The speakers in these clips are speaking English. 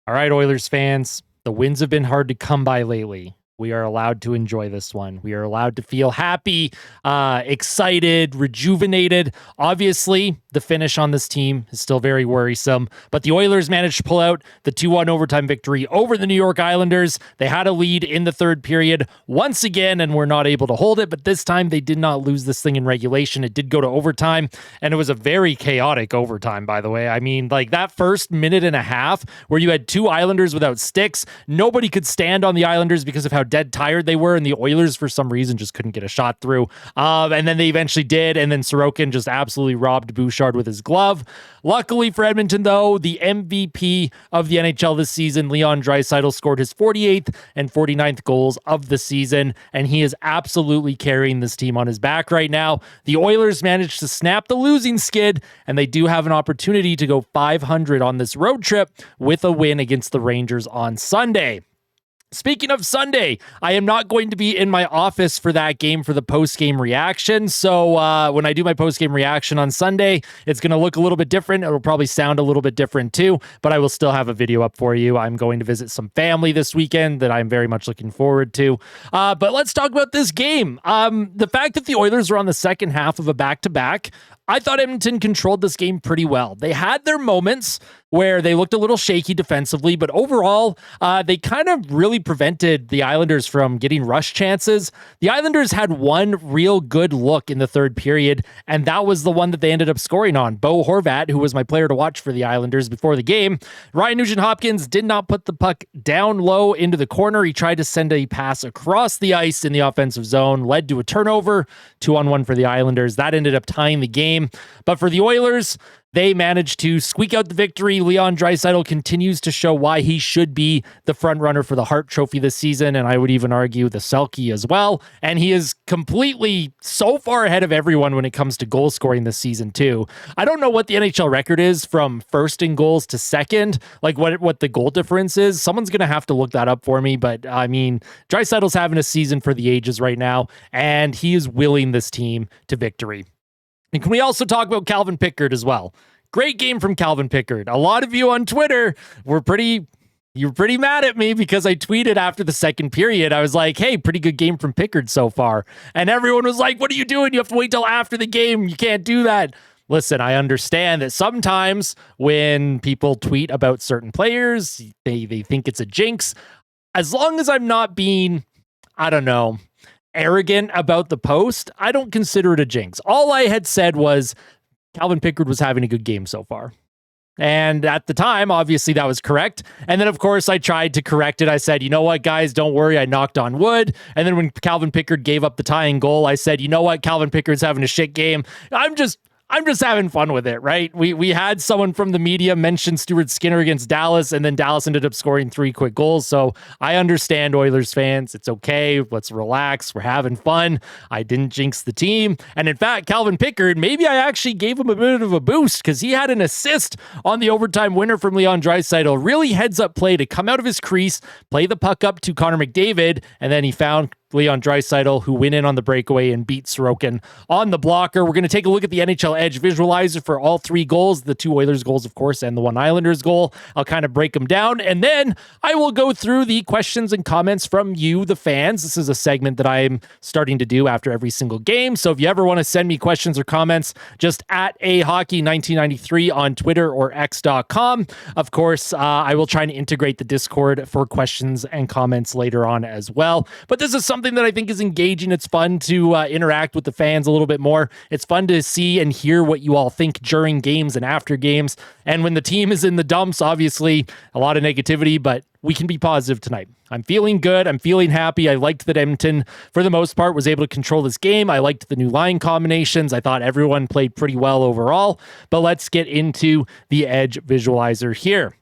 All right, Oilers fans, the wins have been hard to come by lately. We are allowed to enjoy this one. We are allowed to feel happy, excited, rejuvenated. Obviously, the finish on this team is still very worrisome, but the Oilers managed to pull out the 2-1 overtime victory over the New York Islanders. They had a lead in the third period once again and were not able to hold it, but this time they did not lose this thing in regulation. It did go to overtime, and it was a very chaotic overtime, by the way. I mean, like that first minute and a half where you had two Islanders without sticks, nobody could stand on the Islanders because of how dead tired they were, and the Oilers for some reason just couldn't get a shot through. And then they eventually did, and then Sorokin just absolutely robbed Bouchard with his glove. Luckily for Edmonton, though, the MVP of the NHL this season, Leon Draisaitl, scored his 48th and 49th goals of the season, and he is absolutely carrying this team on his back right now. The Oilers managed to snap the losing skid, and they do have an opportunity to go 500 on this road trip with a win against the Rangers on Sunday. Speaking of Sunday, I am not going to be in my office for that game for the post-game reaction. So when I do my post-game reaction on Sunday, it's going to look a little bit different. It'll probably sound a little bit different too, but I will still have a video up for you. I'm going to visit some family this weekend that I'm very much looking forward to. But let's talk about this game. The fact that the Oilers were on the second half of a back-to-back, I thought Edmonton controlled this game pretty well. They had their moments where they looked a little shaky defensively, but overall, they kind of really prevented the Islanders from getting rush chances. The Islanders had one real good look in the third period, and that was the one that they ended up scoring on. Bo Horvat, who was my player to watch for the Islanders before the game, Ryan Nugent-Hopkins did not put the puck down low into the corner. He tried to send a pass across the ice in the offensive zone, led to a turnover, 2-on-1 for the Islanders. That ended up tying the game. But for the Oilers, they managed to squeak out the victory. Leon Draisaitl continues to show why he should be the front runner for the Hart Trophy this season, and I would even argue the Selke as well. And he is completely so far ahead of everyone when it comes to goal scoring this season too. I don't know what the NHL record is from first in goals to second, like what the goal difference is. Someone's going to have to look that up for me, but I mean, Draisaitl's having a season for the ages right now, and he is willing this team to victory. And can we also talk about Calvin Pickard as well? Great game from Calvin Pickard. A lot of you on Twitter were pretty mad at me because I tweeted after the second period. I was like, hey, pretty good game from Pickard so far. And everyone was like, what are you doing? You have to wait till after the game. You can't do that. Listen, I understand that sometimes when people tweet about certain players, they think it's a jinx. As long as I'm not being, I don't know, arrogant about the post, I don't consider it a jinx. All I had said was Calvin Pickard was having a good game so far. And at the time, obviously that was correct. And then of course I tried to correct it. I said, you know what, guys, don't worry. I knocked on wood. And then when Calvin Pickard gave up the tying goal, I said, you know what, Calvin Pickard's having a shit game. I'm just having fun with it, right? We had someone from the media mention Stuart Skinner against Dallas, and then Dallas ended up scoring 3 quick goals. So I understand, Oilers fans. It's okay. Let's relax. We're having fun. I didn't jinx the team. And in fact, Calvin Pickard, maybe I actually gave him a bit of a boost because he had an assist on the overtime winner from Leon Draisaitl. Really heads-up play to come out of his crease, play the puck up to Connor McDavid, and then he found Leon Draisaitl, who went in on the breakaway and beat Sorokin on the blocker. We're going to take a look at the NHL Edge visualizer for all 3 goals, the 2 Oilers goals, of course, and the 1 Islanders goal. I'll kind of break them down, and then I will go through the questions and comments from you, the fans. This is a segment that I'm starting to do after every single game, so if you ever want to send me questions or comments, just at ahockey1993 on Twitter or x.com. Of course, I will try and integrate the Discord for questions and comments later on as well, but this is something that I think is engaging. It's fun to interact with the fans a little bit more. It's fun to see and hear what you all think during games and after games. And when the team is in the dumps, obviously a lot of negativity, but we can be positive tonight. I'm feeling good. I'm feeling happy. I liked that Edmonton, for the most part, was able to control this game. I liked the new line combinations. I thought everyone played pretty well overall. But let's get into the Edge visualizer here.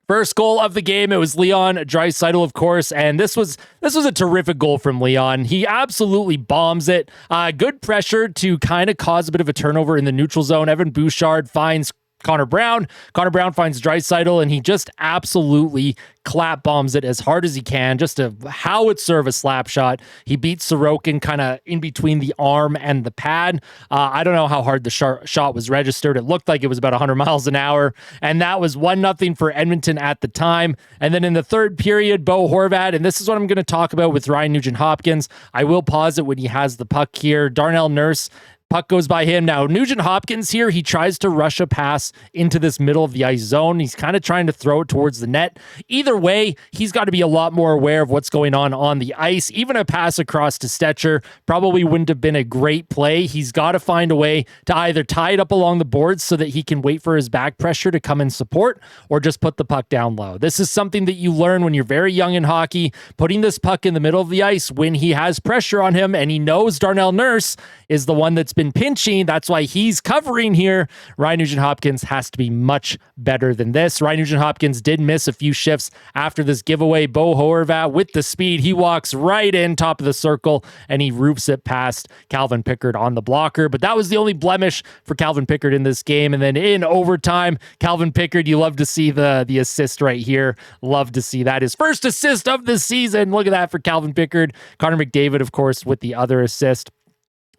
First goal of the game, it was Leon Draisaitl, of course, and this was a terrific goal from Leon. He absolutely bombs it. Good pressure to kind of cause a bit of a turnover in the neutral zone. Evan Bouchard finds Connor Brown. Connor Brown finds Draisaitl, and he just absolutely clap bombs it as hard as he can, just a howitzer of a slap shot. He beats Sorokin kind of in between the arm and the pad. I don't know how hard the shot was registered. It looked like it was about 100 miles an hour, and that was 1-0 for Edmonton at the time. And then in the third period, Bo Horvat, and this is what I'm going to talk about with Ryan Nugent-Hopkins. I will pause it when he has the puck here. Darnell Nurse, puck goes by him. Now, Nugent-Hopkins here, he tries to rush a pass into this middle of the ice zone. He's kind of trying to throw it towards the net. Either way, he's got to be a lot more aware of what's going on the ice. Even a pass across to Stetcher probably wouldn't have been a great play. He's got to find a way to either tie it up along the boards so that he can wait for his back pressure to come and support, or just put the puck down low. This is something that you learn when you're very young in hockey, putting this puck in the middle of the ice when he has pressure on him, and he knows Darnell Nurse is the one that's been pinching. That's why he's covering here. Ryan Nugent-Hopkins has to be much better than this. Ryan Nugent-Hopkins did miss a few shifts after this giveaway. Bo Horvat with the speed, he walks right in top of the circle and he roofs it past Calvin Pickard on the blocker. But that was the only blemish for Calvin Pickard in this game. And then in overtime, Calvin Pickard, you love to see the assist right here. Love to see that. His first assist of the season. Look at that for Calvin Pickard. Connor McDavid, of course, with the other assist.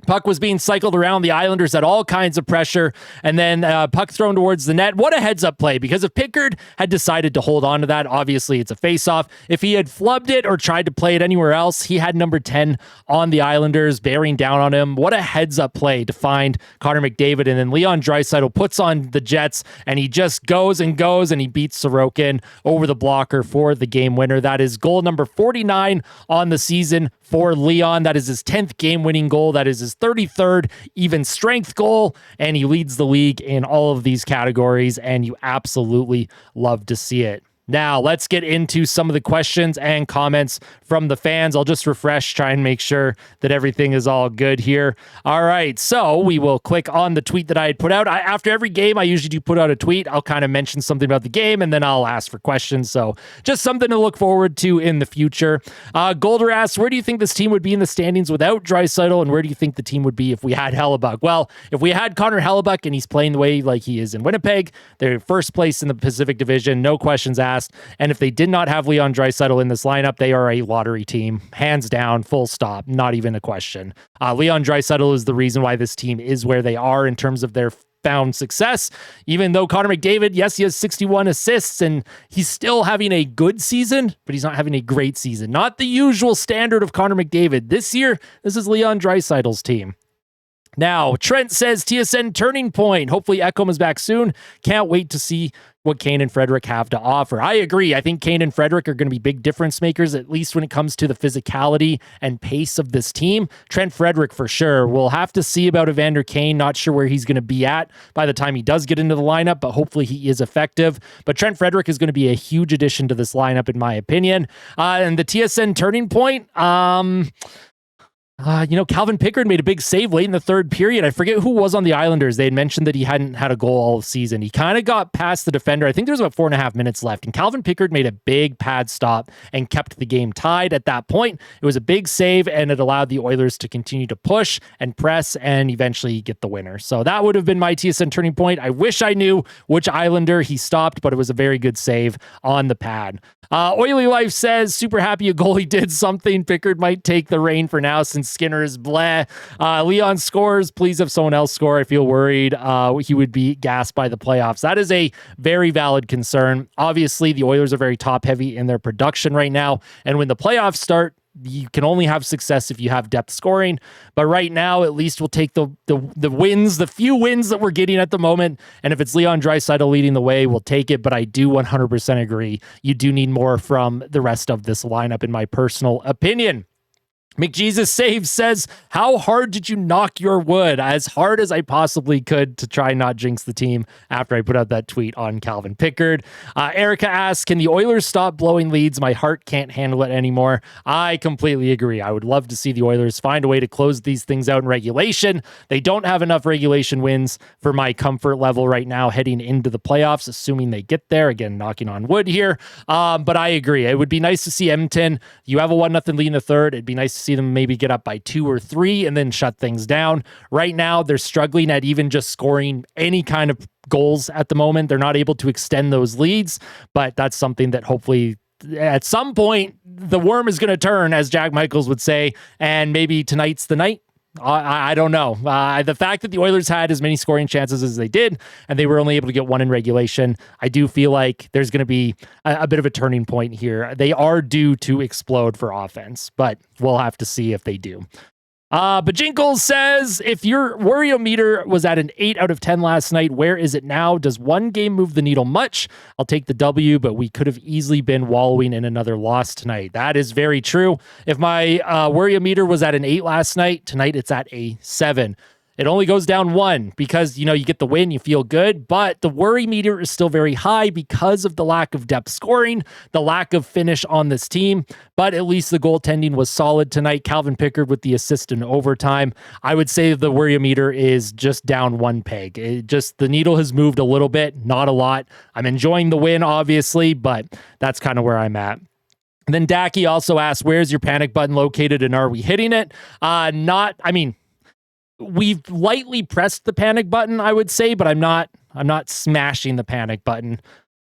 Puck was being cycled around. The Islanders had all kinds of pressure, and then puck thrown towards the net. What a heads-up play, because if Pickard had decided to hold on to that, obviously it's a face-off. If he had flubbed it or tried to play it anywhere else, he had number 10 on the Islanders bearing down on him. What a heads-up play to find Connor McDavid, and then Leon Draisaitl puts on the Jets, and he just goes and goes, and he beats Sorokin over the blocker for the game winner. That is goal number 49 on the season for Leon. That is his 10th game-winning goal. That is his 33rd even strength goal, and he leads the league in all of these categories, and you absolutely love to see it. Now, let's get into some of the questions and comments from the fans. I'll just refresh, try and make sure that everything is all good here. All right, so we will click on the tweet that I had put out. After every game, I usually do put out a tweet. I'll kind of mention something about the game, and then I'll ask for questions. So just something to look forward to in the future. Golder asks, where do you think this team would be in the standings without Draisaitl, and where do you think the team would be if we had Hellebuck? Well, if we had Connor Hellebuck and he's playing the way like he is in Winnipeg, they're first place in the Pacific Division, no questions asked. And if they did not have Leon Draisaitl in this lineup, they are a lottery team, hands down, full stop, not even a question. Leon Draisaitl is the reason why this team is where they are in terms of their found success. Even though Connor McDavid, yes, he has 61 assists and he's still having a good season, but he's not having a great season. Not the usual standard of Connor McDavid. This year, this is Leon Draisaitl's team. Now, Trent says TSN turning point. Hopefully Ekholm is back soon. Can't wait to see what Kane and Frederic have to offer. I agree. I think Kane and Frederic are going to be big difference makers, at least when it comes to the physicality and pace of this team. Trent Frederic for sure. We'll have to see about Evander Kane. Not sure where he's going to be at by the time he does get into the lineup, but hopefully he is effective. But Trent Frederic is going to be a huge addition to this lineup, in my opinion. And the TSN turning point, Calvin Pickard made a big save late in the third period. I forget who was on the Islanders. They had mentioned that he hadn't had a goal all season. He kind of got past the defender. I think there was about 4.5 minutes left, and Calvin Pickard made a big pad stop and kept the game tied at that point. It was a big save, and it allowed the Oilers to continue to push and press and eventually get the winner. So that would have been my TSN turning point. I wish I knew which Islander he stopped, but it was a very good save on the pad. Oily Life says, super happy a goalie did something. Pickard might take the reign for now since Skinner is bleh. Leon scores. Please have someone else score. I feel worried he would be gassed by the playoffs. That is a very valid concern. Obviously, the Oilers are very top heavy in their production right now. And when the playoffs start, you can only have success if you have depth scoring. But right now, at least we'll take the wins, the few wins that we're getting at the moment. And if it's Leon Draisaitl leading the way, we'll take it. But I do 100% agree. You do need more from the rest of this lineup, in my personal opinion. McJesus Saves says, how hard did you knock your wood? As hard as I possibly could to try not jinx the team after I put out that tweet on Calvin Pickard. Erica asks, can the Oilers stop blowing leads? My heart can't handle it anymore. I completely agree. I would love to see the Oilers find a way to close these things out in regulation. They don't have enough regulation wins for my comfort level right now heading into the playoffs, assuming they get there. Again, knocking on wood here. But I agree. It would be nice to see Edmonton. You have a 1-0 lead in the third. It'd be nice to see them maybe get up by 2 or 3 and then shut things down. Right now, they're struggling at even just scoring any kind of goals at the moment. They're not able to extend those leads, but that's something that hopefully at some point the worm is going to turn, as Jack Michaels would say, and maybe tonight's the night. I don't know. The fact that the Oilers had as many scoring chances as they did, and they were only able to get 1 in regulation, I do feel like there's going to be a bit of a turning point here. They are due to explode for offense, but we'll have to see if they do. But Jinkles says, if your worryometer was at an 8 out of 10 last night, where is it now? Does one game move the needle much? I'll take the W, but we could have easily been wallowing in another loss tonight. That is very true. If my worryometer was at an 8 last night, tonight it's at a 7. It only goes down 1 because, you get the win, you feel good, but the worry meter is still very high because of the lack of depth scoring, the lack of finish on this team, but at least the goaltending was solid tonight. Calvin Pickard with the assist in overtime. I would say the worry meter is just down 1 peg. The needle has moved a little bit, not a lot. I'm enjoying the win, obviously, but that's kind of where I'm at. And then Dacky also asked, where's your panic button located and are we hitting it? We've lightly pressed the panic button, I would say, but I'm not smashing the panic button,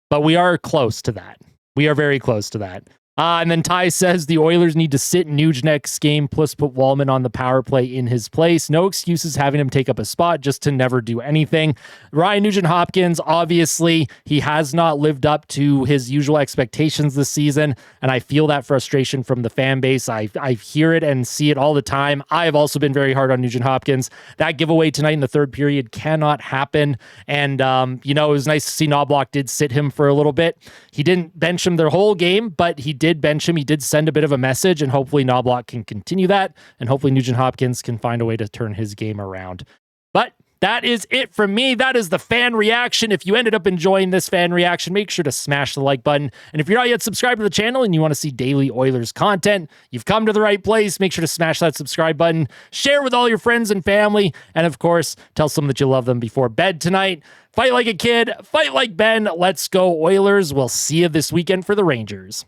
but we are close to that. We are very close to that. And then Ty says the Oilers need to sit Nuge next game, plus put Wallman on the power play in his place. No excuses having him take up a spot just to never do anything. Ryan Nugent-Hopkins, obviously, he has not lived up to his usual expectations this season, and I feel that frustration from the fan base. I hear it and see it all the time. I have also been very hard on Nugent-Hopkins. That giveaway tonight in the third period cannot happen, and it was nice to see Knoblauch did sit him for a little bit. He didn't bench him their whole game, but he did bench him. He did send a bit of a message, and hopefully Knoblauch can continue that, and hopefully Nugent-Hopkins can find a way to turn his game around. But that is it from me. That is the fan reaction. If you ended up enjoying this fan reaction, make sure to smash the like button. And if you're not yet subscribed to the channel and you want to see daily Oilers content, you've come to the right place. Make sure to smash that subscribe button. Share with all your friends and family. And of course, tell someone that you love them before bed tonight. Fight like a kid. Fight like Ben. Let's go Oilers. We'll see you this weekend for the Rangers.